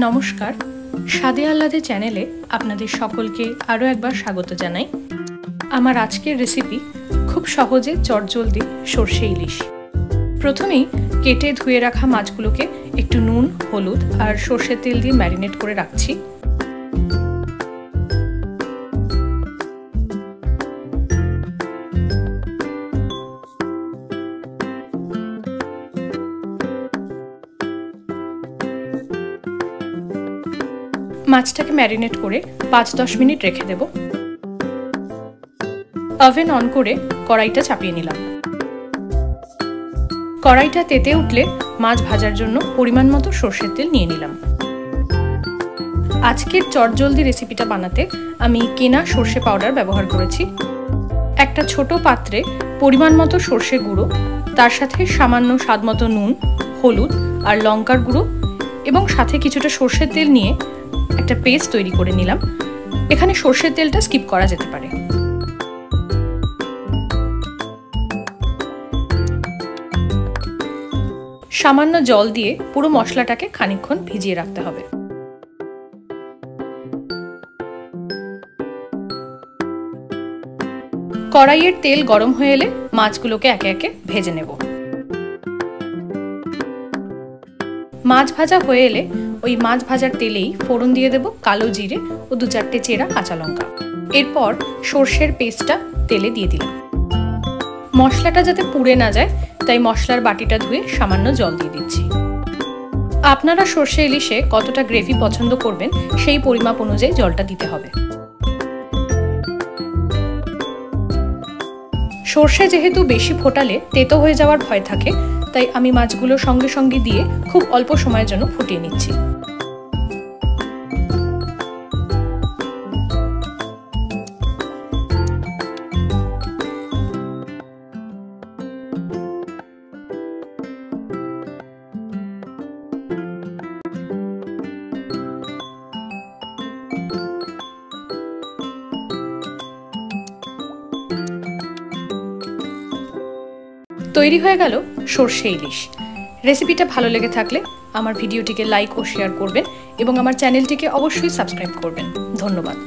নমস্কার, স্বাদে আহ্লাদে চ্যানেলে আপনাদের সকলকে আরও একবার স্বাগত জানাই। আমার আজকের রেসিপি খুব সহজে চটজলদি সর্ষে ইলিশ। প্রথমেই কেটে ধুয়ে রাখা মাছগুলোকে একটু নুন, হলুদ আর সর্ষের তেল দিয়ে ম্যারিনেট করে রাখছি। মাছটাকে ম্যারিনেট করে 5-10 মিনিট রেখে দেব। ওভেন অন করে কড়াইটা চাপিয়ে নিলাম। কড়াইটা তেতে উঠলে মাছ ভাজার জন্য পরিমাণ মতো সর্ষের তেল নিয়ে নিলাম। আজকের চটজলদি রেসিপিটা বানাতে আমি কেনা সর্ষে পাউডার ব্যবহার করেছি। একটা ছোট পাত্রে পরিমাণ মতো সর্ষে গুঁড়ো, তার সাথে সামান্য স্বাদ মতো নুন, হলুদ আর লঙ্কার গুঁড়ো এবং সাথে কিছুটা সর্ষের তেল নিয়ে একটা পেস্ট তৈরি করে নিলাম। এখানে সর্ষের তেলটা স্কিপ করা যেতে পারে। সামান্য জল দিয়ে পুরো মশলাটাকে খানিকক্ষণ ভিজিয়ে রাখতে হবে। কড়াইয়ের তেল গরম হয়ে এলে মাছগুলোকে একে একে ভেজে নেব। মাছ ভাজা হয়ে এলে ওই মাছ ভাজার তেলেই ফোড়ন দিয়ে দেব কালো জিরে ও 2-4টে চেরা কাঁচা লঙ্কা। এরপর সর্ষের পেস্টটা তেলে দিয়ে দিলাম। মশলাটা যাতে পুড়ে না যায় তাই মশলার বাটিটা ধুয়ে সামান্য জল দিয়ে দিচ্ছি। আপনারা সর্ষে ইলিশে কতটা গ্রেভি পছন্দ করবেন সেই পরিমাপ অনুযায়ী জলটা দিতে হবে। সর্ষে যেহেতু বেশি ফোটালে তেতো হয়ে যাওয়ার ভয় থাকে, তাই আমি মাছগুলো সঙ্গে সঙ্গে দিয়ে খুব অল্প সময়ের জন্য ফুটিয়ে নিচ্ছি। তৈরি হয়ে গেল সর্ষে ইলিশ। রেসিপিটা ভালো লেগে থাকলে আমার ভিডিওটিকে লাইক ও শেয়ার করবেন এবং আমার চ্যানেলটিকে অবশ্যই সাবস্ক্রাইব করবেন। ধন্যবাদ।